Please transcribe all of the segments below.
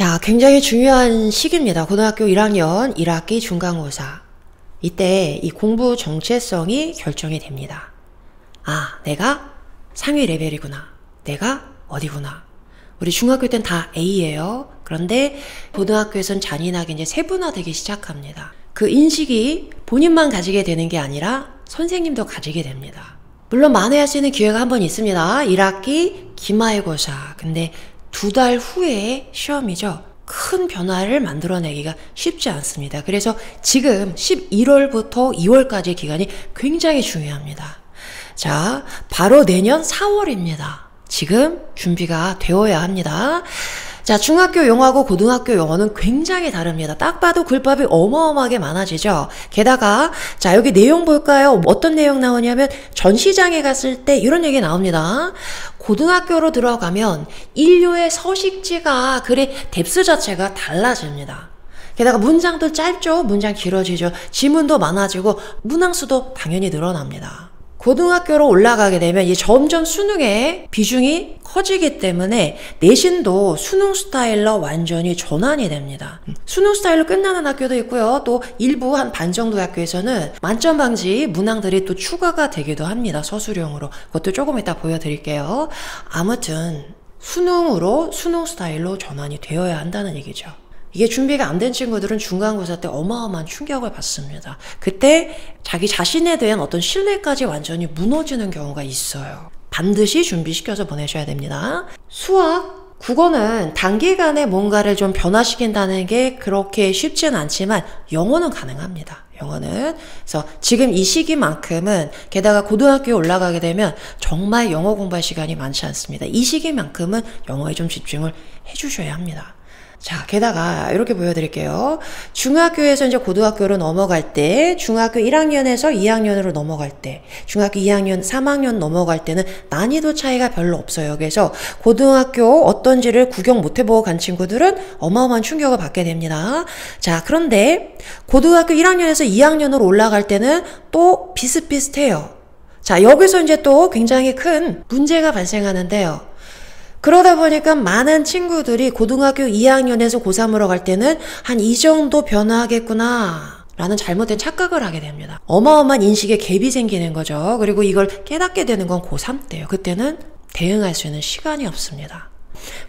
자, 굉장히 중요한 시기입니다. 고등학교 1학년 1학기 중간고사. 이때 이 공부 정체성이 결정이 됩니다. 아, 내가 상위 레벨이구나. 내가 어디구나. 우리 중학교 땐 다 A예요. 그런데 고등학교에선 잔인하게 이제 세분화되기 시작합니다. 그 인식이 본인만 가지게 되는 게 아니라 선생님도 가지게 됩니다. 물론 만회할 수 있는 기회가 한 번 있습니다. 1학기 기말고사. 근데 2달 후에 시험이죠. 큰 변화를 만들어내기가 쉽지 않습니다. 그래서 지금 11월부터 2월까지의 기간이 굉장히 중요합니다. 자, 바로 내년 4월입니다. 지금 준비가 되어야 합니다. 자, 중학교 영어하고 고등학교 영어는 굉장히 다릅니다. 딱 봐도 글밥이 어마어마하게 많아지죠. 게다가 자, 여기 내용 볼까요? 어떤 내용 나오냐면 전시장에 갔을 때 이런 얘기 나옵니다. 고등학교로 들어가면 인류의 서식지가 글의 뎁스 자체가 달라집니다. 게다가 문장도 짧죠. 문장 길어지죠. 지문도 많아지고 문항수도 당연히 늘어납니다. 고등학교로 올라가게 되면 이제 점점 수능의 비중이 커지기 때문에 내신도 수능 스타일로 완전히 전환이 됩니다. 수능 스타일로 끝나는 학교도 있고요. 또 일부 한 반 정도 학교에서는 만점 방지 문항들이 또 추가가 되기도 합니다. 서술형으로. 그것도 조금 이따 보여드릴게요. 아무튼 수능으로 수능 스타일로 전환이 되어야 한다는 얘기죠. 이게 준비가 안 된 친구들은 중간고사 때 어마어마한 충격을 받습니다. 그때 자기 자신에 대한 어떤 신뢰까지 완전히 무너지는 경우가 있어요. 반드시 준비시켜서 보내셔야 됩니다. 수학, 국어는 단기간에 뭔가를 좀 변화시킨다는 게 그렇게 쉽지는 않지만 영어는 가능합니다. 영어는. 그래서 지금 이 시기만큼은 게다가 고등학교에 올라가게 되면 정말 영어 공부할 시간이 많지 않습니다. 이 시기만큼은 영어에 좀 집중을 해주셔야 합니다. 자, 게다가 이렇게 보여드릴게요. 중학교에서 이제 고등학교로 넘어갈 때, 중학교 1학년에서 2학년으로 넘어갈 때, 중학교 2학년, 3학년 넘어갈 때는 난이도 차이가 별로 없어요. 그래서 고등학교 어떤지를 구경 못 해보고 간 친구들은 어마어마한 충격을 받게 됩니다. 자, 그런데 고등학교 1학년에서 2학년으로 올라갈 때는 또 비슷비슷해요. 자, 여기서 이제 또 굉장히 큰 문제가 발생하는데요. 그러다 보니까 많은 친구들이 고등학교 2학년에서 고3으로 갈 때는 한 이 정도 변화하겠구나 라는 잘못된 착각을 하게 됩니다. 어마어마한 인식의 갭이 생기는 거죠. 그리고 이걸 깨닫게 되는 건 고3 때예요. 그때는 대응할 수 있는 시간이 없습니다.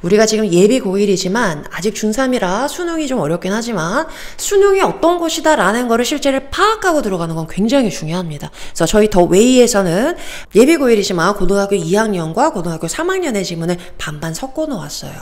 우리가 지금 예비 고1이지만 아직 중3이라 수능이 좀 어렵긴 하지만 수능이 어떤 것이다 라는 거를 실제로 파악하고 들어가는 건 굉장히 중요합니다. 그래서 저희 더 웨이에서는 예비 고1이지만 고등학교 2학년과 고등학교 3학년의 지문을 반반 섞어 놓았어요.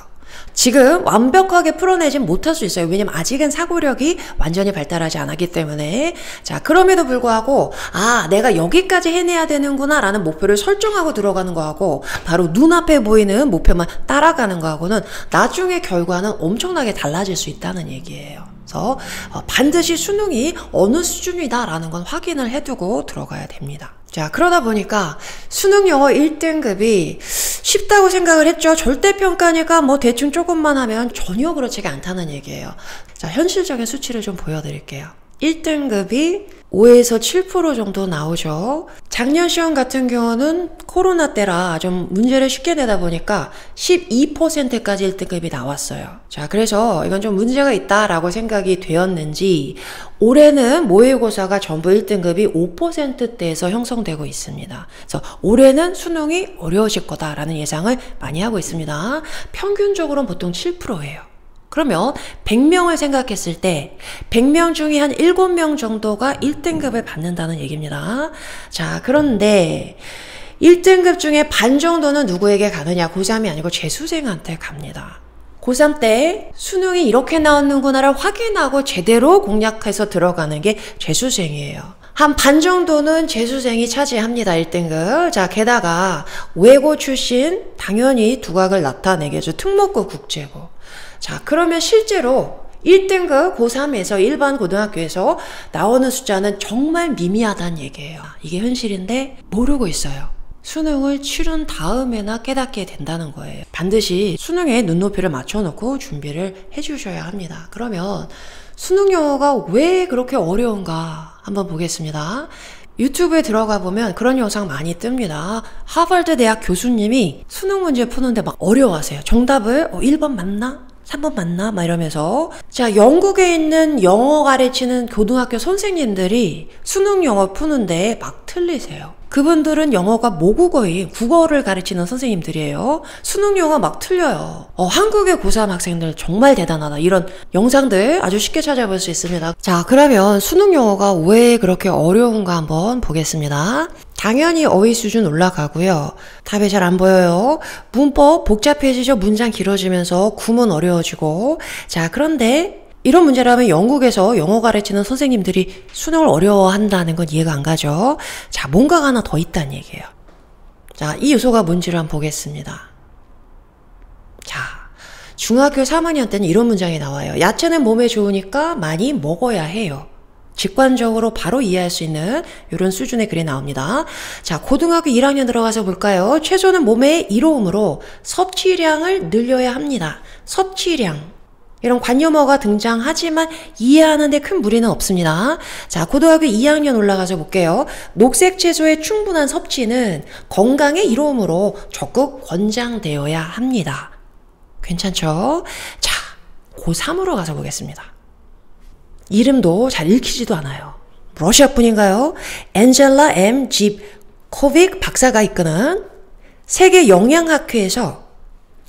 지금 완벽하게 풀어내진 못할 수 있어요. 왜냐면 아직은 사고력이 완전히 발달하지 않았기 때문에. 자, 그럼에도 불구하고 아, 내가 여기까지 해내야 되는구나 라는 목표를 설정하고 들어가는 거하고 바로 눈앞에 보이는 목표만 따라가는 거하고는 나중에 결과는 엄청나게 달라질 수 있다는 얘기예요. 그래서 반드시 수능이 어느 수준이다 라는 건 확인을 해두고 들어가야 됩니다. 자, 그러다 보니까 수능 영어 1등급이 쉽다고 생각을 했죠. 절대평가니까 뭐 대충 조금만 하면 전혀 그렇지가 않다는 얘기예요. 자, 현실적인 수치를 좀 보여드릴게요. 1등급이 5에서 7% 정도 나오죠. 작년 시험 같은 경우는 코로나 때라 좀 문제를 쉽게 내다 보니까 12%까지 1등급이 나왔어요. 자, 그래서 이건 좀 문제가 있다라고 생각이 되었는지 올해는 모의고사가 전부 1등급이 5%대에서 형성되고 있습니다. 그래서 올해는 수능이 어려우실 거다라는 예상을 많이 하고 있습니다. 평균적으로는 보통 7%예요. 그러면 100명을 생각했을 때 100명 중에 한 7명 정도가 1등급을 받는다는 얘기입니다. 자, 그런데 1등급 중에 반 정도는 누구에게 가느냐? 고3이 아니고 재수생한테 갑니다. 고3 때 수능이 이렇게 나오는구나를 확인하고 제대로 공략해서 들어가는 게 재수생이에요. 한 반 정도는 재수생이 차지합니다. 1등급. 자, 게다가 외고 출신 당연히 두각을 나타내겠죠. 특목고 국제고. 자, 그러면 실제로 1등급 고3에서 일반 고등학교에서 나오는 숫자는 정말 미미하다는 얘기예요. 이게 현실인데 모르고 있어요. 수능을 치른 다음에나 깨닫게 된다는 거예요. 반드시 수능에 눈높이를 맞춰놓고 준비를 해주셔야 합니다. 그러면 수능 영어가 왜 그렇게 어려운가 한번 보겠습니다. 유튜브에 들어가 보면 그런 영상 많이 뜹니다. 하버드 대학 교수님이 수능 문제 푸는데 막 어려워하세요. 정답을 1번 맞나? 3번 맞나? 막 이러면서. 자, 영국에 있는 영어 가르치는 고등학교 선생님들이 수능 영어 푸는데 막 틀리세요. 그분들은 영어가 모국어인 국어를 가르치는 선생님들이에요. 수능 영어 막 틀려요. 한국의 고3 학생들 정말 대단하다. 이런 영상들 아주 쉽게 찾아볼 수 있습니다. 자, 그러면 수능 영어가 왜 그렇게 어려운가 한번 보겠습니다. 당연히 어휘 수준 올라가고요. 답이 잘 안 보여요. 문법 복잡해지죠. 문장 길어지면서 구문 어려워지고. 자, 그런데 이런 문제라면 영국에서 영어 가르치는 선생님들이 수능을 어려워한다는 건 이해가 안 가죠. 자, 뭔가가 하나 더 있다는 얘기예요. 자, 이 요소가 뭔지를 한번 보겠습니다. 자, 중학교 3학년 때는 이런 문장이 나와요. 야채는 몸에 좋으니까 많이 먹어야 해요. 직관적으로 바로 이해할 수 있는 이런 수준의 글이 나옵니다. 자, 고등학교 1학년 들어가서 볼까요? 채소는 몸에 이로움으로 섭취량을 늘려야 합니다. 섭취량. 이런 관념어가 등장하지만 이해하는 데 큰 무리는 없습니다. 자, 고등학교 2학년 올라가서 볼게요. 녹색 채소의 충분한 섭취는 건강의 이로움으로 적극 권장되어야 합니다. 괜찮죠? 자, 고3으로 가서 보겠습니다. 이름도 잘 읽히지도 않아요. 러시아 분인가요? 엔젤라 M. 집코빅 박사가 이끄는 세계 영양학회에서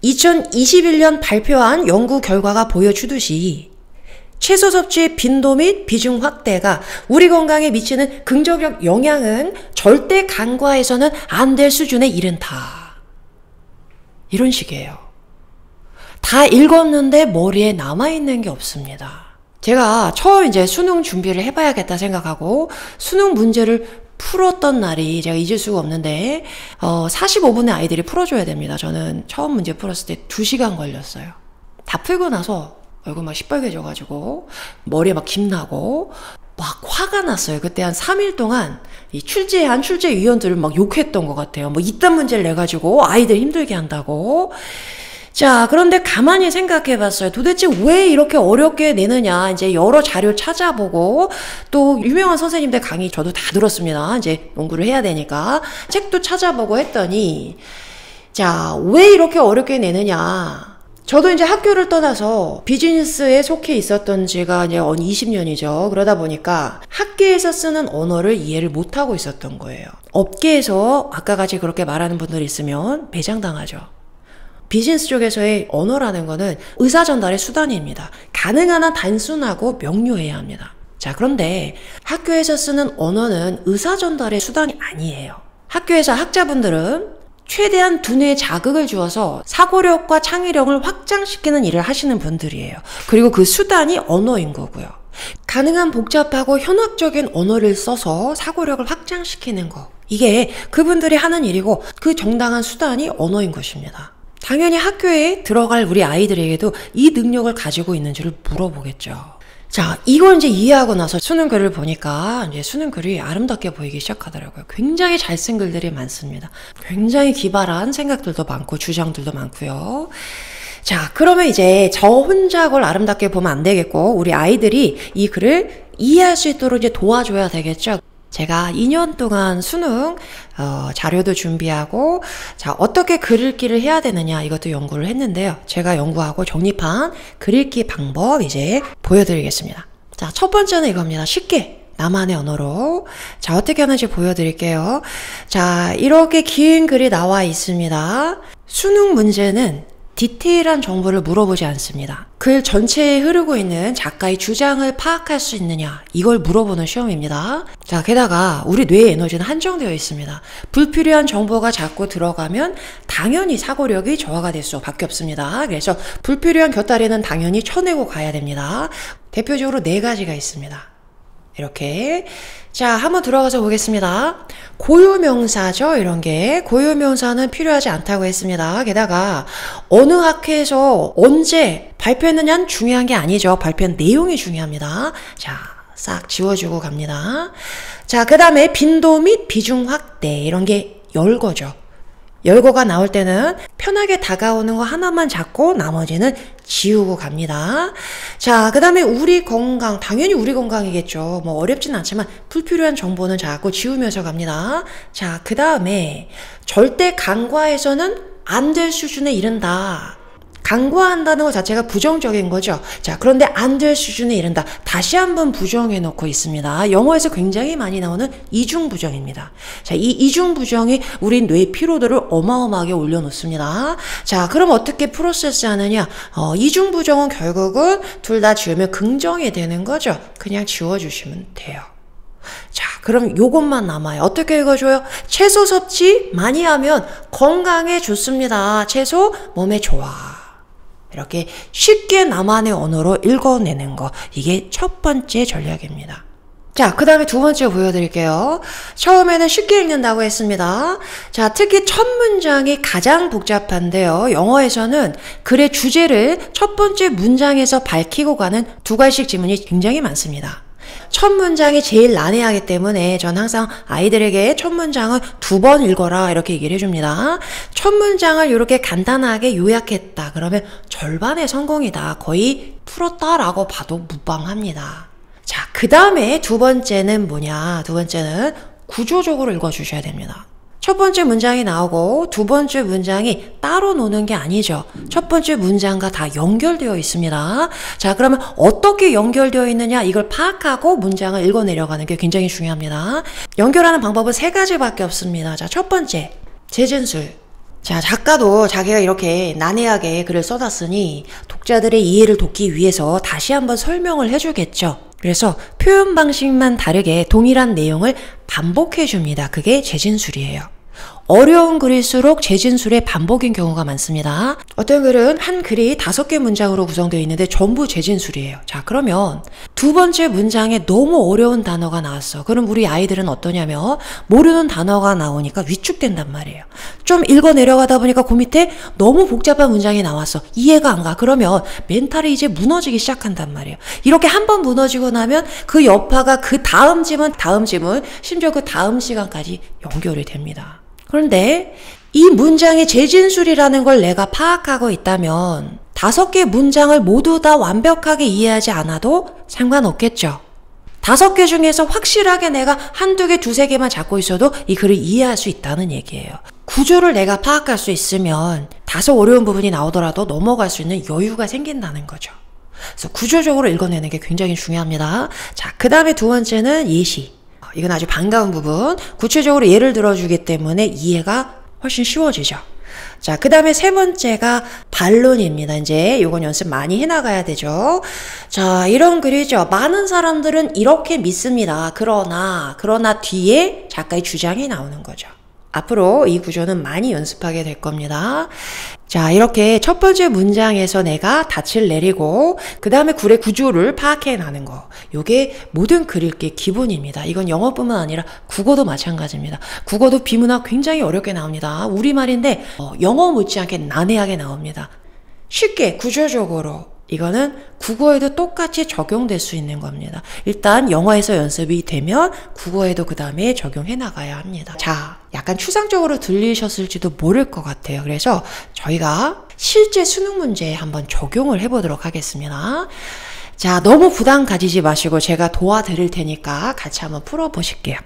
2021년 발표한 연구 결과가 보여주듯이 채소 섭취의 빈도 및 비중 확대가 우리 건강에 미치는 긍정적 영향은 절대 간과해서는 안 될 수준에 이른다. 이런 식이에요. 다 읽었는데 머리에 남아있는 게 없습니다. 제가 처음 이제 수능 준비를 해봐야겠다 생각하고 수능 문제를 풀었던 날이 제가 잊을 수가 없는데 45분의 아이들이 풀어줘야 됩니다. 저는 처음 문제 풀었을 때 2시간 걸렸어요. 다 풀고 나서 얼굴 막 시뻘개져가지고 머리에 막 김나고 막 화가 났어요. 그때 한 3일 동안 이 출제한 출제위원들을 막 욕했던 것 같아요. 뭐 이딴 문제를 내가지고 아이들 힘들게 한다고. 자, 그런데 가만히 생각해 봤어요. 도대체 왜 이렇게 어렵게 내느냐. 이제 여러 자료 찾아보고 또 유명한 선생님들 강의 저도 다 들었습니다. 이제 연구를 해야 되니까. 책도 찾아보고 했더니 자, 왜 이렇게 어렵게 내느냐. 저도 이제 학교를 떠나서 비즈니스에 속해 있었던 지가 이제 20년이죠. 그러다 보니까 학계에서 쓰는 언어를 이해를 못하고 있었던 거예요. 업계에서 아까 같이 그렇게 말하는 분들이 있으면 배짱당하죠. 비즈니스 쪽에서의 언어라는 거는 의사 전달의 수단입니다. 가능한 한 단순하고 명료해야 합니다. 자, 그런데 학교에서 쓰는 언어는 의사 전달의 수단이 아니에요. 학교에서 학자분들은 최대한 두뇌에 자극을 주어서 사고력과 창의력을 확장시키는 일을 하시는 분들이에요. 그리고 그 수단이 언어인 거고요. 가능한 복잡하고 현학적인 언어를 써서 사고력을 확장시키는 거. 이게 그분들이 하는 일이고 그 정당한 수단이 언어인 것입니다. 당연히 학교에 들어갈 우리 아이들에게도 이 능력을 가지고 있는지를 물어보겠죠. 자, 이걸 이제 이해하고 나서 수능 글을 보니까 이제 수능 글이 아름답게 보이기 시작하더라고요. 굉장히 잘 쓴 글들이 많습니다. 굉장히 기발한 생각들도 많고 주장들도 많고요. 자, 그러면 이제 저 혼자 그걸 아름답게 보면 안 되겠고 우리 아이들이 이 글을 이해할 수 있도록 이제 도와줘야 되겠죠. 제가 2년 동안 수능 자료도 준비하고 자, 어떻게 글 읽기를 해야 되느냐 이것도 연구를 했는데요. 제가 연구하고 정립한 글 읽기 방법 이제 보여드리겠습니다. 자, 첫 번째는 이겁니다. 쉽게 나만의 언어로 자, 어떻게 하는지 보여드릴게요. 자, 이렇게 긴 글이 나와 있습니다. 수능 문제는 디테일한 정보를 물어보지 않습니다. 글 전체에 흐르고 있는 작가의 주장을 파악할 수 있느냐 이걸 물어보는 시험입니다. 자, 게다가 우리 뇌의 에너지는 한정되어 있습니다. 불필요한 정보가 자꾸 들어가면 당연히 사고력이 저하가 될 수밖에 없습니다. 그래서 불필요한 곁다리는 당연히 쳐내고 가야 됩니다. 대표적으로 4가지가 있습니다. 이렇게 자, 한번 들어가서 보겠습니다. 고유명사죠. 이런 게 고유명사는 필요하지 않다고 했습니다. 게다가 어느 학회에서 언제 발표했느냐는 중요한 게 아니죠. 발표한 내용이 중요합니다. 자, 싹 지워주고 갑니다. 자, 그 다음에 빈도 및 비중 확대 이런 게 열거죠. 열거가 나올 때는 편하게 다가오는 거 하나만 잡고 나머지는 지우고 갑니다. 자, 그 다음에 우리 건강, 당연히 우리 건강이겠죠. 뭐 어렵진 않지만 불필요한 정보는 자꾸 지우면서 갑니다. 자, 그 다음에 절대 간과해서는 안 될 수준에 이른다. 강구한다는 것 자체가 부정적인 거죠. 자, 그런데 안 될 수준에 이른다. 다시 한번 부정해 놓고 있습니다. 영어에서 굉장히 많이 나오는 이중부정입니다. 자, 이 이중부정이 우리 뇌 피로도를 어마어마하게 올려놓습니다. 자, 그럼 어떻게 프로세스 하느냐? 이중부정은 결국은 둘 다 지우면 긍정이 되는 거죠. 그냥 지워주시면 돼요. 자, 그럼 요것만 남아요. 어떻게 읽어줘요? 채소 섭취 많이 하면 건강에 좋습니다. 채소 몸에 좋아. 이렇게 쉽게 나만의 언어로 읽어내는 거. 이게 첫 번째 전략입니다. 자, 그 다음에 두 번째 보여드릴게요. 처음에는 쉽게 읽는다고 했습니다. 자, 특히 첫 문장이 가장 복잡한데요. 영어에서는 글의 주제를 첫 번째 문장에서 밝히고 가는 두 가지씩 지문이 굉장히 많습니다. 첫 문장이 제일 난해하기 때문에 전 항상 아이들에게 첫 문장을 2번 읽어라 이렇게 얘기를 해줍니다. 첫 문장을 이렇게 간단하게 요약했다. 그러면 절반의 성공이다. 거의 풀었다라고 봐도 무방합니다. 자, 그 다음에 두 번째는 뭐냐? 두 번째는 구조적으로 읽어주셔야 됩니다. 첫 번째 문장이 나오고 두 번째 문장이 따로 노는 게 아니죠. 첫 번째 문장과 다 연결되어 있습니다. 자, 그러면 어떻게 연결되어 있느냐 이걸 파악하고 문장을 읽어내려가는 게 굉장히 중요합니다. 연결하는 방법은 3가지밖에 없습니다. 자, 첫 번째, 재진술. 자, 작가도 자기가 이렇게 난해하게 글을 써놨으니 독자들의 이해를 돕기 위해서 다시 한번 설명을 해주겠죠. 그래서 표현 방식만 다르게 동일한 내용을 반복해 줍니다. 그게 재진술이에요. 어려운 글일수록 재진술의 반복인 경우가 많습니다. 어떤 글은 한 글이 5개 문장으로 구성되어 있는데 전부 재진술이에요. 자, 그러면 두 번째 문장에 너무 어려운 단어가 나왔어. 그럼 우리 아이들은 어떠냐면 모르는 단어가 나오니까 위축된단 말이에요. 좀 읽어 내려가다 보니까 그 밑에 너무 복잡한 문장이 나왔어. 이해가 안 가. 그러면 멘탈이 이제 무너지기 시작한단 말이에요. 이렇게 한번 무너지고 나면 그 여파가 그 다음 지문, 심지어 그 다음 시간까지 연결이 됩니다. 그런데 이 문장의 재진술이라는 걸 내가 파악하고 있다면 5개 문장을 모두 다 완벽하게 이해하지 않아도 상관없겠죠. 5개 중에서 확실하게 내가 1-2개, 2-3개만 잡고 있어도 이 글을 이해할 수 있다는 얘기예요. 구조를 내가 파악할 수 있으면 다소 어려운 부분이 나오더라도 넘어갈 수 있는 여유가 생긴다는 거죠. 그래서 구조적으로 읽어내는 게 굉장히 중요합니다. 자, 그 다음에 두 번째는 예시. 이건 아주 반가운 부분. 구체적으로 예를 들어주기 때문에 이해가 훨씬 쉬워지죠. 자, 그 다음에 세 번째가 반론입니다. 이제 이건 연습 많이 해나가야 되죠. 자, 이런 글이죠. 많은 사람들은 이렇게 믿습니다. 그러나 뒤에 작가의 주장이 나오는 거죠. 앞으로 이 구조는 많이 연습하게 될 겁니다. 자, 이렇게 첫 번째 문장에서 내가 닻을 내리고 그 다음에 글의 구조를 파악해나는 거. 요게 모든 글 읽기의 기본입니다. 이건 영어뿐만 아니라 국어도 마찬가지입니다. 국어도 비문학 굉장히 어렵게 나옵니다. 우리말인데 영어 못지않게 난해하게 나옵니다. 쉽게 구조적으로 이거는 국어에도 똑같이 적용될 수 있는 겁니다. 일단 영어에서 연습이 되면 국어에도 그 다음에 적용해 나가야 합니다. 자, 약간 추상적으로 들리셨을지도 모를 것 같아요. 그래서 저희가 실제 수능 문제에 한번 적용을 해보도록 하겠습니다. 자, 너무 부담 가지지 마시고 제가 도와드릴 테니까 같이 한번 풀어보실게요.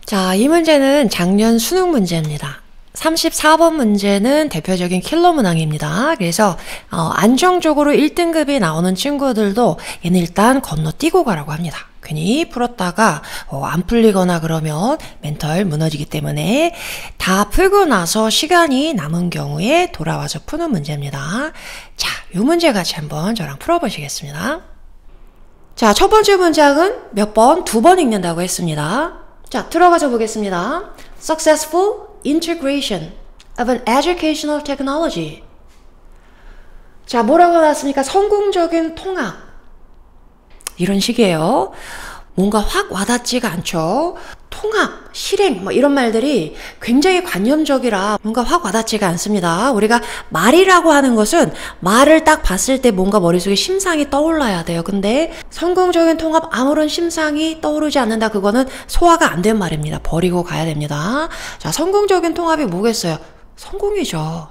자, 이 문제는 작년 수능 문제입니다. 34번 문제는 대표적인 킬러 문항입니다. 그래서 안정적으로 1등급이 나오는 친구들도 얘는 일단 건너뛰고 가라고 합니다. 괜히 풀었다가 안 풀리거나 그러면 멘탈 무너지기 때문에 다 풀고 나서 시간이 남은 경우에 돌아와서 푸는 문제입니다. 자, 이 문제 같이 한번 저랑 풀어보시겠습니다. 자, 첫 번째 문장은 몇 번? 2번 읽는다고 했습니다. 자, 들어가서 보겠습니다. Successful integration of an educational technology. 자, 뭐라고 나왔습니까? 성공적인 통합. 이런 식이에요. 뭔가 확 와닿지가 않죠. 통합, 실행 뭐 이런 말들이 굉장히 관념적이라 뭔가 확 와닿지가 않습니다. 우리가 말이라고 하는 것은 말을 딱 봤을 때 뭔가 머릿속에 심상이 떠올라야 돼요. 근데 성공적인 통합 아무런 심상이 떠오르지 않는다. 그거는 소화가 안 된 말입니다. 버리고 가야 됩니다. 자, 성공적인 통합이 뭐겠어요? 성공이죠.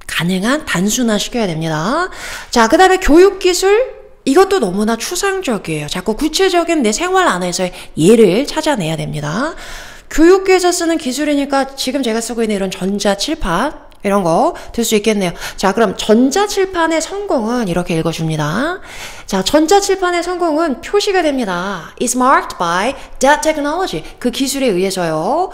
가능한 단순화시켜야 됩니다. 자, 그 다음에 교육기술 이것도 너무나 추상적이에요. 자꾸 구체적인 내 생활 안에서의 예를 찾아내야 됩니다. 교육계에서 쓰는 기술이니까 지금 제가 쓰고 있는 이런 전자 칠판 이런 거 들 수 있겠네요. 자, 그럼 전자칠판의 성공은 이렇게 읽어줍니다. 자, 전자칠판의 성공은 표시가 됩니다. is marked by that technology. 그 기술에 의해서요.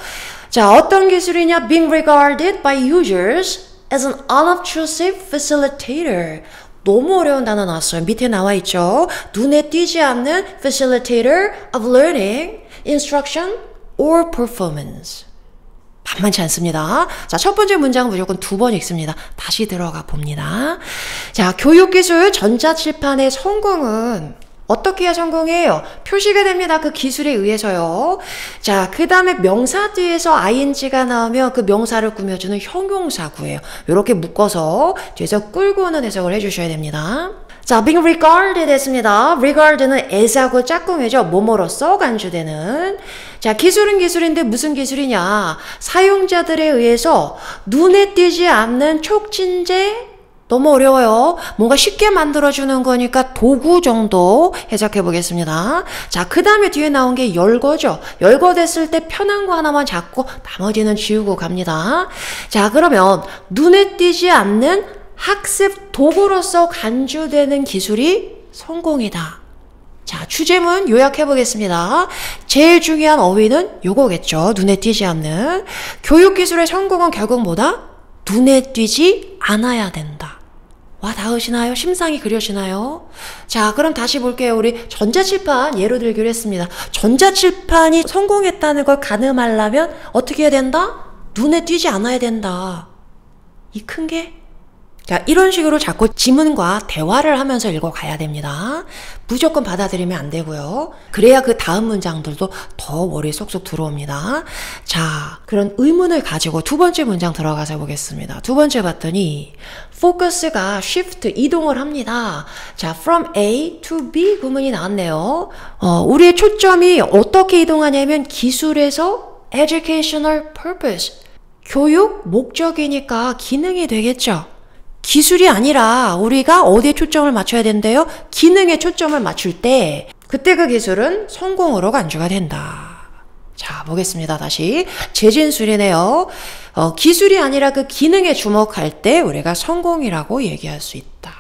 자, 어떤 기술이냐? being regarded by users as an unobtrusive facilitator. 너무 어려운 단어 나왔어요. 밑에 나와 있죠. 눈에 띄지 않는 facilitator of learning, instruction, or performance. 만만치 않습니다. 자, 첫 번째 문장은 무조건 2번 읽습니다. 다시 들어가 봅니다. 자, 교육기술 전자칠판의 성공은 어떻게 해야 성공해요? 표시가 됩니다. 그 기술에 의해서요. 자, 그 다음에 명사 뒤에서 ing가 나오면 그 명사를 꾸며주는 형용사구예요. 이렇게 묶어서 뒤에서 끌고 오는 해석을 해주셔야 됩니다. 자, being regarded 했습니다. regard는 as하고 짝꿍이죠. 뭐뭐로써 간주되는. 자, 기술은 기술인데 무슨 기술이냐? 사용자들에 의해서 눈에 띄지 않는 촉진제, 너무 어려워요. 뭔가 쉽게 만들어주는 거니까 도구 정도 해석해 보겠습니다. 자, 그 다음에 뒤에 나온 게 열거죠. 열거됐을 때 편한 거 하나만 잡고 나머지는 지우고 갑니다. 자, 그러면 눈에 띄지 않는 학습 도구로서 간주되는 기술이 성공이다. 자, 주제문 요약해 보겠습니다. 제일 중요한 어휘는 요거겠죠. 눈에 띄지 않는. 교육기술의 성공은 결국 뭐다? 눈에 띄지 않아야 된다. 와, 닿으시나요? 심상이 그려지나요? 자, 그럼 다시 볼게요. 우리 전자칠판 예로 들기로 했습니다. 전자칠판이 성공했다는 걸 가늠하려면 어떻게 해야 된다? 눈에 띄지 않아야 된다. 이 큰 게? 자, 이런 식으로 자꾸 지문과 대화를 하면서 읽어가야 됩니다. 무조건 받아들이면 안 되고요. 그래야 그 다음 문장들도 더 머리에 쏙쏙 들어옵니다. 자, 그런 의문을 가지고 두 번째 문장 들어가서 보겠습니다. 두 번째 봤더니 포커스가 shift, 이동을 합니다. 자, from A to B 구문이 나왔네요. 우리의 초점이 어떻게 이동하냐면 기술에서 educational purpose, 교육 목적이니까 기능이 되겠죠. 기술이 아니라 우리가 어디에 초점을 맞춰야 된대요? 기능에 초점을 맞출 때 그때 그 기술은 성공으로 간주가 된다. 자, 보겠습니다. 다시 재진술이네요. 기술이 아니라 그 기능에 주목할 때 우리가 성공이라고 얘기할 수 있다.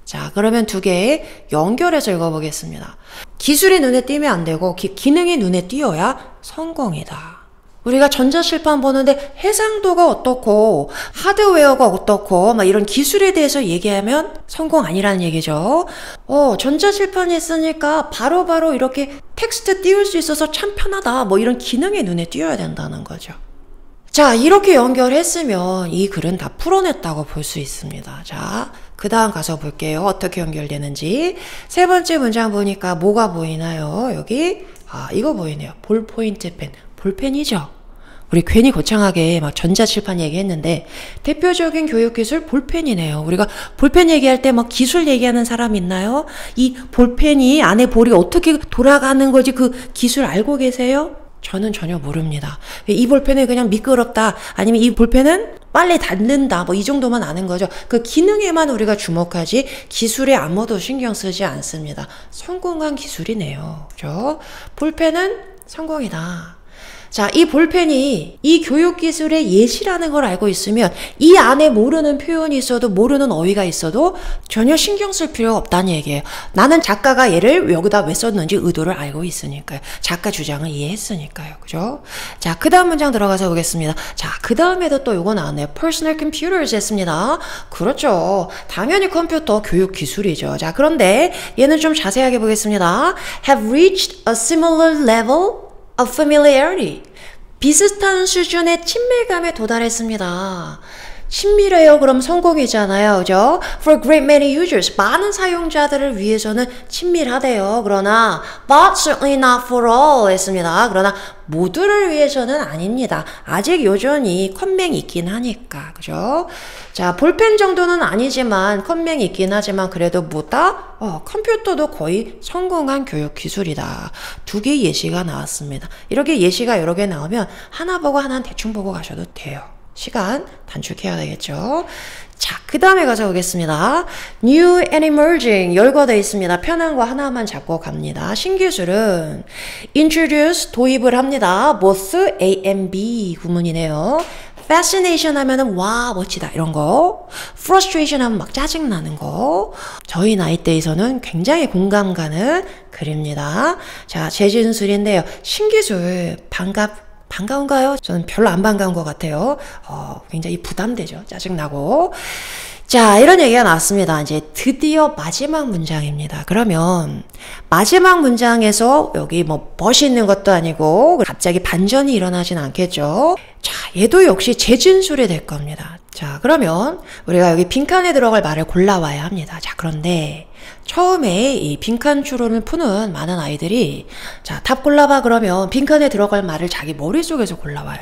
자, 그러면 두 개 연결해서 읽어보겠습니다. 기술이 눈에 띄면 안 되고 기능이 눈에 띄어야 성공이다. 우리가 전자칠판 보는데 해상도가 어떻고 하드웨어가 어떻고 막 이런 기술에 대해서 얘기하면 성공 아니라는 얘기죠. 전자칠판이 있으니까 바로바로 이렇게 텍스트 띄울 수 있어서 참 편하다. 뭐 이런 기능이 눈에 띄어야 된다는 거죠. 자, 이렇게 연결했으면 이 글은 다 풀어냈다고 볼 수 있습니다. 자, 그 다음 가서 볼게요. 어떻게 연결되는지. 세 번째 문장 보니까 뭐가 보이나요? 여기 이거 보이네요. 볼 포인트 펜. 볼펜이죠. 우리 괜히 거창하게 막 전자칠판 얘기했는데 대표적인 교육기술 볼펜이네요. 우리가 볼펜 얘기할 때 막 기술 얘기하는 사람 있나요? 이 볼펜이 안에 볼이 어떻게 돌아가는 거지 그 기술 알고 계세요? 저는 전혀 모릅니다. 이 볼펜은 그냥 미끄럽다. 아니면 이 볼펜은 빨리 닳는다. 뭐 이 정도만 아는 거죠. 그 기능에만 우리가 주목하지 기술에 아무도 신경 쓰지 않습니다. 성공한 기술이네요. 그죠? 볼펜은 성공이다. 자, 이 볼펜이 이 교육기술의 예시라는 걸 알고 있으면 이 안에 모르는 표현이 있어도 모르는 어휘가 있어도 전혀 신경 쓸 필요가 없다는 얘기예요. 나는 작가가 얘를 여기다 왜 썼는지 의도를 알고 있으니까요. 작가 주장을 이해했으니까요. 그죠? 자, 그 다음 문장 들어가서 보겠습니다. 자, 그 다음에도 또 이거 나왔네요. Personal computers 했습니다. 그렇죠. 당연히 컴퓨터 교육기술이죠. 자, 그런데 얘는 좀 자세하게 보겠습니다. Have reached a similar level of familiarity. 비슷한 수준의 친밀감에 도달했습니다. 친밀해요. 그럼 성공이잖아요. 그죠? For a great many users. 많은 사용자들을 위해서는 친밀하대요. 그러나 but certainly not for all 했습니다. 그러나 모두를 위해서는 아닙니다. 아직 여전히 컴맹이 있긴 하니까. 그죠? 자, 볼펜 정도는 아니지만 컴맹이 있긴 하지만 그래도 뭐다? 컴퓨터도 거의 성공한 교육 기술이다. 두 개의 예시가 나왔습니다. 이렇게 예시가 여러 개 나오면 하나 보고 하나는 대충 보고 가셔도 돼요. 시간 단축해야 되겠죠. 자, 그 다음에 가서 보겠습니다. New and emerging 열거되어 있습니다. 편한 거 하나만 잡고 갑니다. 신기술은 introduce 도입을 합니다. both A and B 구문이네요. fascination 하면은 와 멋지다 이런 거, frustration 하면 막 짜증나는 거. 저희 나이대에서는 굉장히 공감 가는 글입니다. 자, 재진술인데요. 신기술 반가운가요? 저는 별로 안 반가운 것 같아요. 굉장히 부담되죠. 짜증나고. 자, 이런 얘기가 나왔습니다. 이제 드디어 마지막 문장입니다. 그러면 마지막 문장에서 여기 뭐 멋있는 것도 아니고 갑자기 반전이 일어나진 않겠죠. 자, 얘도 역시 재진술이 될 겁니다. 자, 그러면 우리가 여기 빈칸에 들어갈 말을 골라와야 합니다. 자, 그런데 처음에 이 빈칸 추론을 푸는 많은 아이들이 자, 답 골라봐 그러면 빈칸에 들어갈 말을 자기 머릿속에서 골라와요.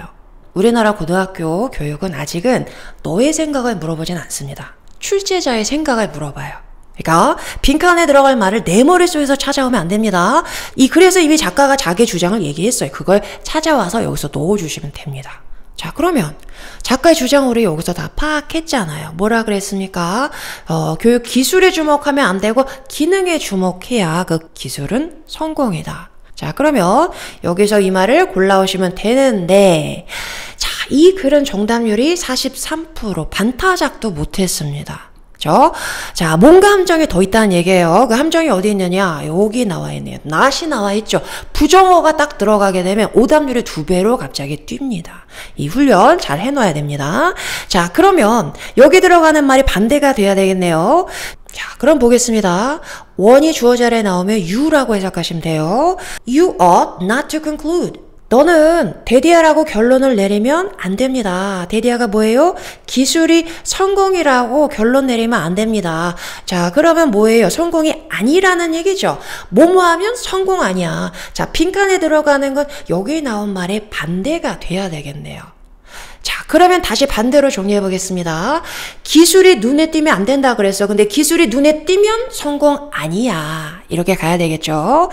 우리나라 고등학교 교육은 아직은 너의 생각을 물어보진 않습니다. 출제자의 생각을 물어봐요. 그러니까 빈칸에 들어갈 말을 내 머릿속에서 찾아오면 안 됩니다. 그래서 이미 작가가 자기 주장을 얘기했어요. 그걸 찾아와서 여기서 넣어주시면 됩니다. 자, 그러면 작가의 주장을 우리 여기서 다 파악했잖아요. 뭐라 그랬습니까? 교육 기술에 주목하면 안 되고 기능에 주목해야 그 기술은 성공이다. 자, 그러면 여기서 이 말을 골라오시면 되는데, 자, 이 글은 정답률이 43%, 반타작도 못했습니다. 그죠? 자, 뭔가 함정이 더 있다는 얘기예요. 그 함정이 어디 있느냐? 여기 나와 있네요. not이 나와 있죠. 부정어가 딱 들어가게 되면 오답률이 2배로 갑자기 뜁니다. 이 훈련 잘 해놔야 됩니다. 자, 그러면 여기 들어가는 말이 반대가 돼야 되겠네요. 자, 그럼 보겠습니다. 원이 주어자리에 나오면 you라고 해석하시면 돼요. You ought not to conclude. 너는 데디아라고 결론을 내리면 안 됩니다. 데디아가 뭐예요? 기술이 성공이라고 결론 내리면 안 됩니다. 자, 그러면 뭐예요? 성공이 아니라는 얘기죠. 뭐뭐 하면 성공 아니야. 자, 빈칸에 들어가는 건 여기 나온 말의 반대가 돼야 되겠네요. 자, 그러면 다시 반대로 정리해 보겠습니다. 기술이 눈에 띄면 안 된다 그랬어. 근데 기술이 눈에 띄면 성공 아니야. 이렇게 가야 되겠죠.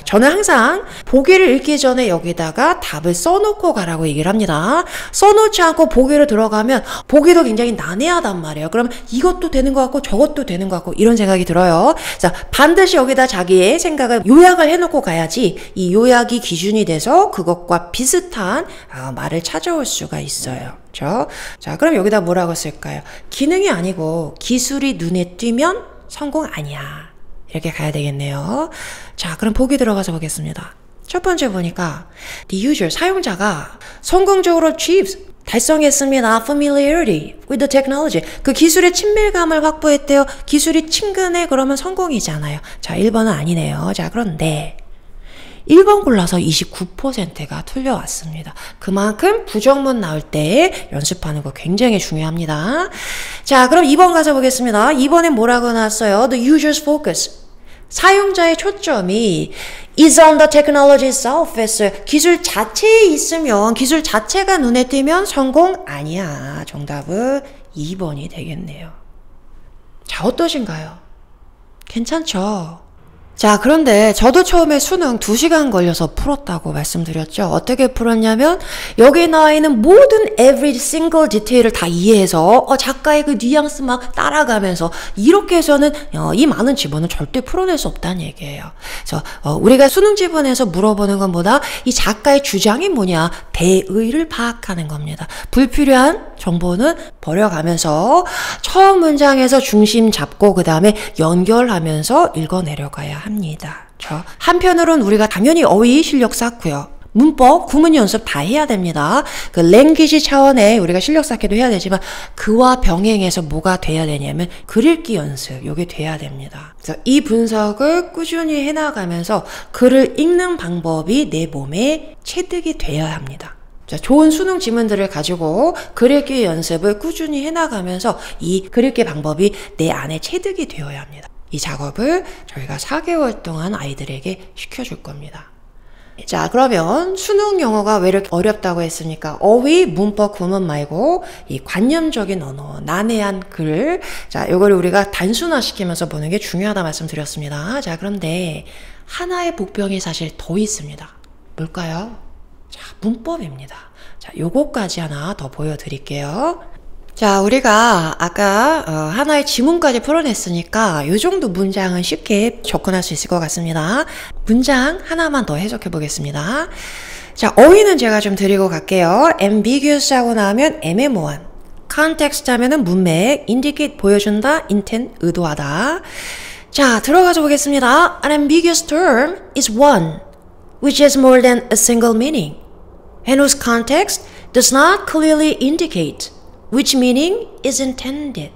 저는 항상 보기를 읽기 전에 여기다가 답을 써놓고 가라고 얘기를 합니다. 써놓지 않고 보기로 들어가면 보기도 굉장히 난해하단 말이에요. 그러면 이것도 되는 것 같고 저것도 되는 것 같고 이런 생각이 들어요. 자, 반드시 여기다 자기의 생각을 요약을 해놓고 가야지 이 요약이 기준이 돼서 그것과 비슷한 말을 찾아올 수가 있어요. 그렇죠? 자, 그럼 여기다 뭐라고 쓸까요? 기능이 아니고 기술이 눈에 띄면 성공 아니야. 이렇게 가야 되겠네요. 자, 그럼 보기 들어가서 보겠습니다. 첫 번째 보니까 the user, 사용자가 성공적으로 달성했습니다. familiarity with the technology. 그 기술의 친밀감을 확보했대요. 기술이 친근해 그러면 성공이잖아요. 자, 1번은 아니네요. 자, 그런데 1번 골라서 29%가 틀려왔습니다. 그만큼 부정문 나올 때 연습하는 거 굉장히 중요합니다. 자, 그럼 2번 가서 보겠습니다. 2번에 뭐라고 나왔어요? The user's focus. 사용자의 초점이 is on the technology itself 했어요. 기술 자체에 있으면, 기술 자체가 눈에 띄면 성공 아니야. 정답은 2번이 되겠네요. 자, 어떠신가요? 괜찮죠? 자, 그런데 저도 처음에 수능 2시간 걸려서 풀었다고 말씀드렸죠. 어떻게 풀었냐면 여기 나와 있는 모든 every single detail을 다 이해해서 작가의 그 뉘앙스 막 따라가면서 이렇게 해서는 이 많은 지문은 절대 풀어낼 수 없다는 얘기예요. 그래서 우리가 수능 지문에서 물어보는 것보다 이 작가의 주장이 뭐냐, 대의를 파악하는 겁니다. 불필요한 정보는 버려가면서 처음 문장에서 중심 잡고 그 다음에 연결하면서 읽어내려가야 합니다. 한편으로는 우리가 당연히 어휘 실력 쌓고요. 문법, 구문 연습 다 해야 됩니다. 그 랭귀지 차원에 우리가 실력 쌓기도 해야 되지만 그와 병행해서 뭐가 돼야 되냐면 글 읽기 연습, 요게 돼야 됩니다. 그래서 이 분석을 꾸준히 해나가면서 글을 읽는 방법이 내 몸에 체득이 되어야 합니다. 자, 좋은 수능 지문들을 가지고 글 읽기 연습을 꾸준히 해나가면서 이 글 읽기 방법이 내 안에 체득이 되어야 합니다. 이 작업을 저희가 4개월 동안 아이들에게 시켜줄 겁니다. 자, 그러면 수능 영어가 왜 이렇게 어렵다고 했습니까? 어휘, 문법, 구문 말고 이 관념적인 언어, 난해한 글, 자, 요거를 우리가 단순화시키면서 보는 게 중요하다 말씀드렸습니다. 자, 그런데 하나의 복병이 사실 더 있습니다. 뭘까요? 자, 문법입니다. 자, 요거까지 하나 더 보여드릴게요. 자, 우리가 아까 하나의 지문까지 풀어냈으니까 이 정도 문장은 쉽게 접근할 수 있을 것 같습니다. 문장 하나만 더 해석해 보겠습니다. 자, 어휘는 제가 좀 드리고 갈게요. ambiguous 하고 나오면 애매모호한. context 하면은 문맥, indicate 보여준다, intent 의도하다. 자, 들어가서 보겠습니다. An ambiguous term is one which has more than a single meaning and whose context does not clearly indicate which meaning is intended.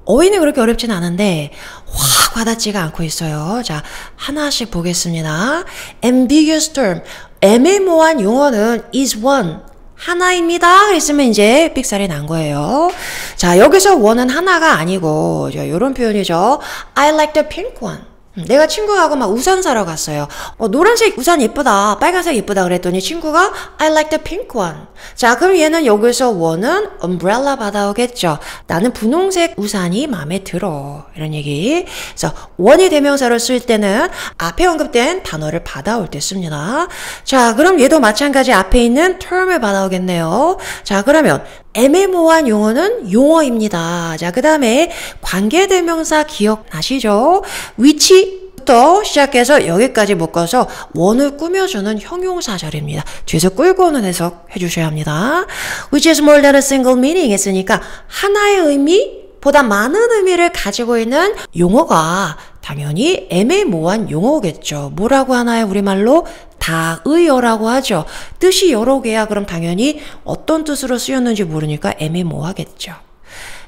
어휘는 그렇게 어렵진 않은데 확 와닿지가 않고 있어요. 자, 하나씩 보겠습니다. ambiguous term, 애매모호한 용어는 is one, 하나입니다. 그랬으면 이제 삑살이 난 거예요. 자, 여기서 one은 하나가 아니고 이런 표현이죠. I like the pink one. 내가 친구하고 막 우산 사러 갔어요. 노란색 우산 예쁘다, 빨간색 예쁘다 그랬더니 친구가 I like the pink one. 자, 그럼 얘는 여기서 one은 umbrella 받아오겠죠. 나는 분홍색 우산이 마음에 들어. 이런 얘기. 그래서 one이 대명사를 쓸 때는 앞에 언급된 단어를 받아올 때 씁니다. 자, 그럼 얘도 마찬가지 앞에 있는 term을 받아오겠네요. 자, 그러면 애매모호한 용어는 용어입니다. 자, 그 다음에 관계대명사 기억나시죠? 위치부터 시작해서 여기까지 묶어서 원을 꾸며주는 형용사절입니다. 뒤에서 끌고 오는 해석 해주셔야 합니다. Which is more than a single meaning 했으니까 하나의 의미보다 많은 의미를 가지고 있는 용어가 당연히 애매모호한 용어겠죠. 뭐라고 하나요? 우리말로 다의어라고 하죠. 뜻이 여러 개야. 그럼 당연히 어떤 뜻으로 쓰였는지 모르니까 애매모호하겠죠.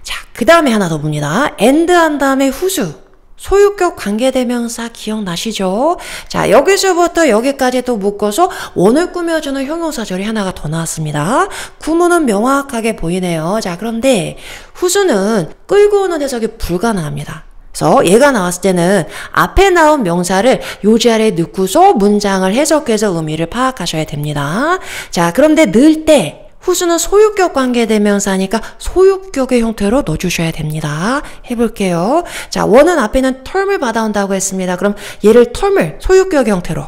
자, 그 다음에 하나 더 봅니다. and 한 다음에 후수. 소유격 관계대명사 기억나시죠? 자, 여기서부터 여기까지 또 묶어서 원을 꾸며주는 형용사절이 하나가 더 나왔습니다. 구문은 명확하게 보이네요. 자, 그런데 후수는 끌고 오는 해석이 불가능합니다. 그래서 얘가 나왔을 때는 앞에 나온 명사를 요 자리에 넣고서 문장을 해석해서 의미를 파악하셔야 됩니다. 자, 그런데 넣을 때 후수는 소유격 관계대명사니까 소유격의 형태로 넣어주셔야 됩니다. 해볼게요. 자, 원은 앞에는 term을 받아온다고 했습니다. 그럼 얘를 term을 소유격 형태로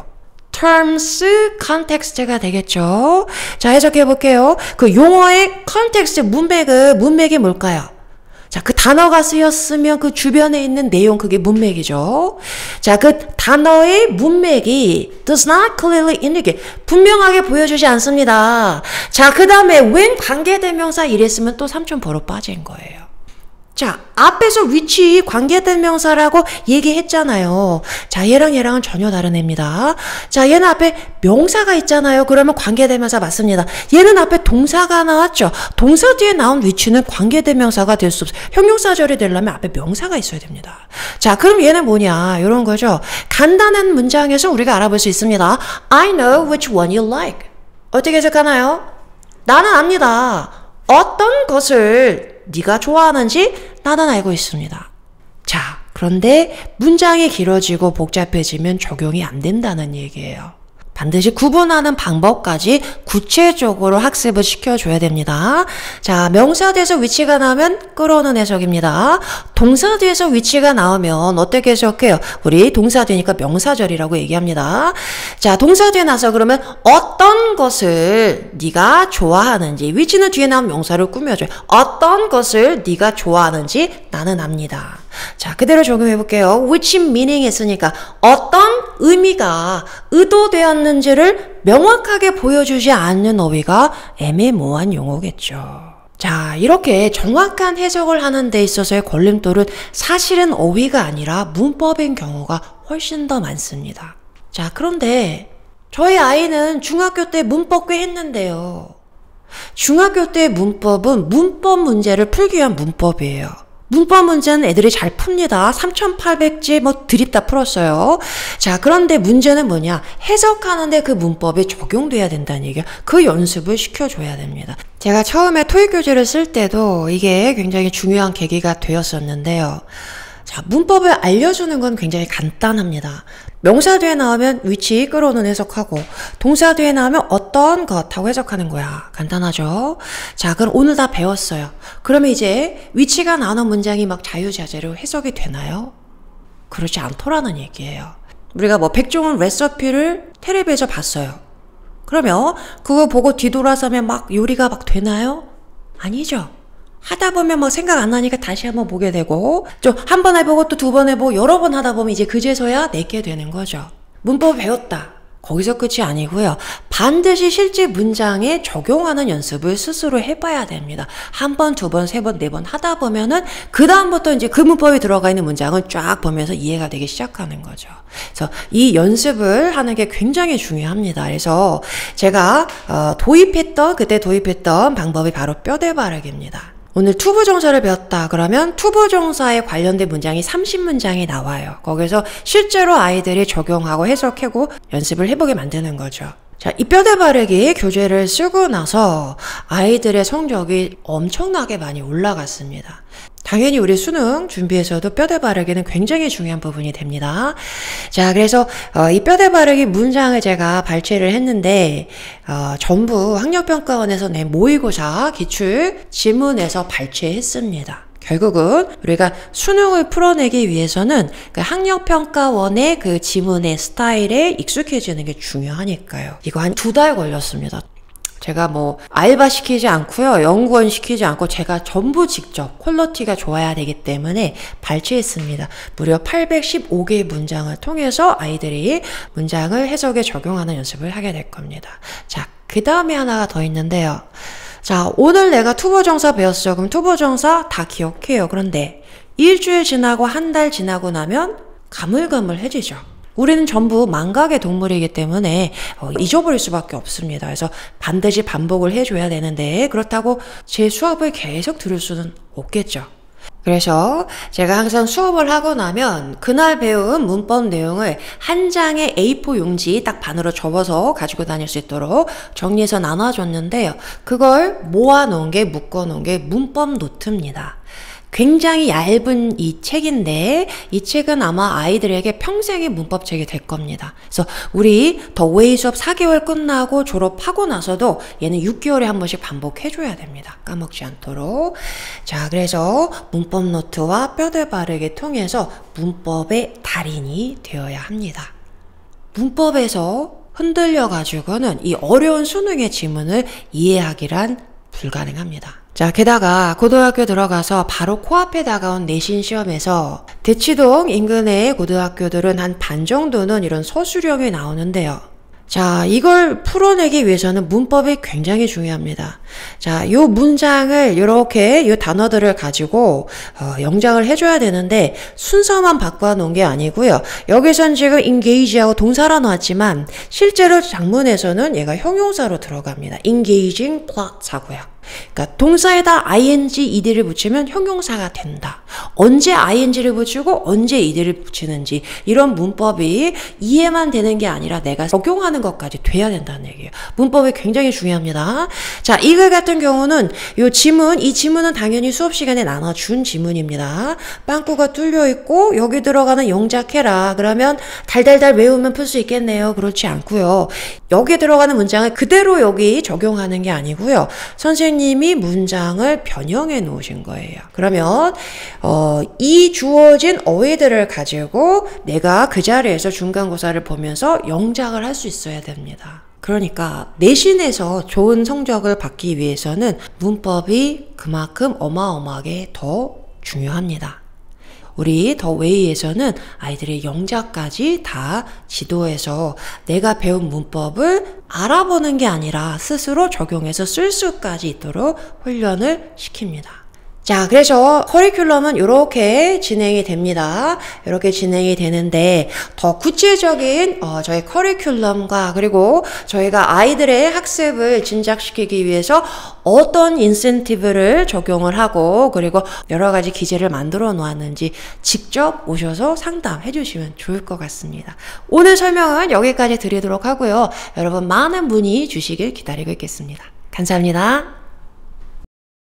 terms, context가 되겠죠. 자, 해석해볼게요. 그 용어의 context, 문맥이 뭘까요? 자, 그 단어가 쓰였으면 그 주변에 있는 내용, 그게 문맥이죠. 자, 그 단어의 문맥이 does not clearly indicate, 분명하게 보여주지 않습니다. 자, 그 다음에 when 관계대명사 이랬으면 또 3점 벌어 빠진 거예요. 자, 앞에서 위치 관계대명사라고 얘기했잖아요. 자, 얘랑은 전혀 다른 애입니다. 자, 얘는 앞에 명사가 있잖아요. 그러면 관계대명사 맞습니다. 얘는 앞에 동사가 나왔죠. 동사 뒤에 나온 위치는 관계대명사가 될 수 없어요. 형용사절이 되려면 앞에 명사가 있어야 됩니다. 자, 그럼 얘는 뭐냐? 이런 거죠. 간단한 문장에서 우리가 알아볼 수 있습니다. I know which one you like. 어떻게 해석하나요? 나는 압니다. 어떤 것을 네가 좋아하는지 나는 알고 있습니다. 자, 그런데 문장이 길어지고 복잡해지면 적용이 안 된다는 얘기예요. 반드시 구분하는 방법까지 구체적으로 학습을 시켜줘야 됩니다. 자, 명사 뒤에서 위치가 나오면 끌어오는 해석입니다. 동사 뒤에서 위치가 나오면 어떻게 해석해요? 우리 동사 뒤니까 명사절이라고 얘기합니다. 자, 동사 뒤에 나서 그러면 어떤 것을 네가 좋아하는지, 위치는 뒤에 나온 명사를 꾸며줘요. 어떤 것을 네가 좋아하는지 나는 압니다. 자, 그대로 적용해 볼게요. which meaning 했으니까 어떤 의미가 의도되었는지를 명확하게 보여주지 않는 어휘가 애매모호한 용어겠죠. 자, 이렇게 정확한 해석을 하는 데 있어서의 걸림돌은 사실은 어휘가 아니라 문법인 경우가 훨씬 더 많습니다. 자, 그런데 저희 아이는 중학교 때 문법 꽤 했는데요. 중학교 때 문법은 문법 문제를 풀기 위한 문법이에요. 문법 문제는 애들이 잘 풉니다. 3,800지 뭐 드립 다 풀었어요. 자, 그런데 문제는 뭐냐? 해석하는데 그 문법이 적용돼야 된다는 얘기야. 그 연습을 시켜줘야 됩니다. 제가 처음에 토익 교재를 쓸 때도 이게 굉장히 중요한 계기가 되었었는데요. 자, 문법을 알려주는 건 굉장히 간단합니다. 명사 뒤에 나오면 위치 끌어오는 해석하고 동사 뒤에 나오면 어떤 것 하고 해석하는 거야. 간단하죠? 자, 그럼 오늘 다 배웠어요. 그러면 이제 위치가 나오는 문장이 막 자유자재로 해석이 되나요? 그렇지 않더라는 얘기예요. 우리가 뭐 백종원 레시피를 텔레비에서 봤어요. 그러면 그거 보고 뒤돌아서면 막 요리가 막 되나요? 아니죠. 하다 보면 뭐 생각 안 나니까 다시 한번 보게 되고 좀 한 번 해보고 또 두 번 해보고 여러 번 하다 보면 이제 그제서야 내게 되는 거죠. 문법 배웠다. 거기서 끝이 아니고요. 반드시 실제 문장에 적용하는 연습을 스스로 해봐야 됩니다. 한 번, 두 번, 세 번, 네 번 하다 보면은 그 다음부터 이제 그 문법이 들어가 있는 문장을 쫙 보면서 이해가 되기 시작하는 거죠. 그래서 이 연습을 하는 게 굉장히 중요합니다. 그래서 제가 그때 도입했던 방법이 바로 뼈대 바르기입니다. 오늘 투부정사를 배웠다 그러면 투부정사에 관련된 문장이 30문장이 나와요. 거기서 실제로 아이들이 적용하고 해석하고 연습을 해보게 만드는 거죠. 자, 이 뼈대 바르기 교재를 쓰고 나서 아이들의 성적이 엄청나게 많이 올라갔습니다. 당연히 우리 수능 준비에서도 뼈대 바르기는 굉장히 중요한 부분이 됩니다. 자, 그래서 이 뼈대 바르기 문장을 제가 발췌를 했는데 전부 학력평가원에서 낸 모의고사 기출 지문에서 발췌했습니다. 결국은 우리가 수능을 풀어내기 위해서는 그 학력평가원의 그 지문의 스타일에 익숙해지는 게 중요하니까요. 이거 한 2달 걸렸습니다. 제가 뭐 알바 시키지 않고요. 연구원 시키지 않고 제가 전부 직접 퀄리티가 좋아야 되기 때문에 발췌했습니다. 무려 815개의 문장을 통해서 아이들이 문장을 해석에 적용하는 연습을 하게 될 겁니다. 자, 그 다음에 하나가 더 있는데요. 자, 오늘 내가 투부정사 배웠어. 그럼 투부정사 다 기억해요. 그런데 일주일 지나고 한 달 지나고 나면 가물가물해지죠. 우리는 전부 망각의 동물이기 때문에 잊어버릴 수밖에 없습니다. 그래서 반드시 반복을 해줘야 되는데 그렇다고 제 수업을 계속 들을 수는 없겠죠. 그래서 제가 항상 수업을 하고 나면 그날 배운 문법 내용을 한 장의 A4 용지 딱 반으로 접어서 가지고 다닐 수 있도록 정리해서 나눠줬는데요. 그걸 모아놓은 게 묶어놓은 게 문법 노트입니다. 굉장히 얇은 이 책인데 이 책은 아마 아이들에게 평생의 문법책이 될 겁니다. 그래서 우리 더 웨이 수업 4개월 끝나고 졸업하고 나서도 얘는 6개월에 한 번씩 반복해줘야 됩니다. 까먹지 않도록. 자, 그래서 문법 노트와 뼈대 바르기 통해서 문법의 달인이 되어야 합니다. 문법에서 흔들려가지고는 이 어려운 수능의 지문을 이해하기란 불가능합니다. 자, 게다가 고등학교 들어가서 바로 코앞에 다가온 내신 시험에서 대치동 인근의 고등학교들은 한 반 정도는 이런 서술형이 나오는데요. 자, 이걸 풀어내기 위해서는 문법이 굉장히 중요합니다. 자, 요 문장을 이렇게 요 단어들을 가지고 영작을 해줘야 되는데 순서만 바꿔놓은 게 아니고요. 여기선 지금 engage하고 동사로 나왔지만 실제로 작문에서는 얘가 형용사로 들어갑니다. engaging plus 하고요. 그러니까 동사에다 ing, ed를 붙이면 형용사가 된다. 언제 ing를 붙이고 언제 ed를 붙이는지 이런 문법이 이해만 되는 게 아니라 내가 적용하는 것까지 돼야 된다는 얘기예요. 문법이 굉장히 중요합니다. 자, 이 글 같은 경우는 이 지문은 당연히 수업 시간에 나눠준 지문입니다. 빵꾸가 뚫려 있고 여기 들어가는 영작해라. 그러면 달달달 외우면 풀 수 있겠네요. 그렇지 않고요. 여기 들어가는 문장을 그대로 여기 적용하는 게 아니고요. 선생님이 문장을 변형해 놓으신 거예요. 그러면 이 주어진 어휘들을 가지고 내가 그 자리에서 중간고사를 보면서 영작을 할 수 있어야 됩니다. 그러니까 내신에서 좋은 성적을 받기 위해서는 문법이 그만큼 어마어마하게 더 중요합니다. 우리 더 웨이에서는 아이들의 영작까지 다 지도해서 내가 배운 문법을 알아보는 게 아니라 스스로 적용해서 쓸 수까지 있도록 훈련을 시킵니다. 자, 그래서 커리큘럼은 이렇게 진행이 됩니다. 이렇게 진행이 되는데 더 구체적인 저희 커리큘럼과 그리고 저희가 아이들의 학습을 진작시키기 위해서 어떤 인센티브를 적용을 하고 그리고 여러 가지 기재를 만들어 놓았는지 직접 오셔서 상담해 주시면 좋을 것 같습니다. 오늘 설명은 여기까지 드리도록 하고요. 여러분 많은 문의 주시길 기다리고 있겠습니다. 감사합니다.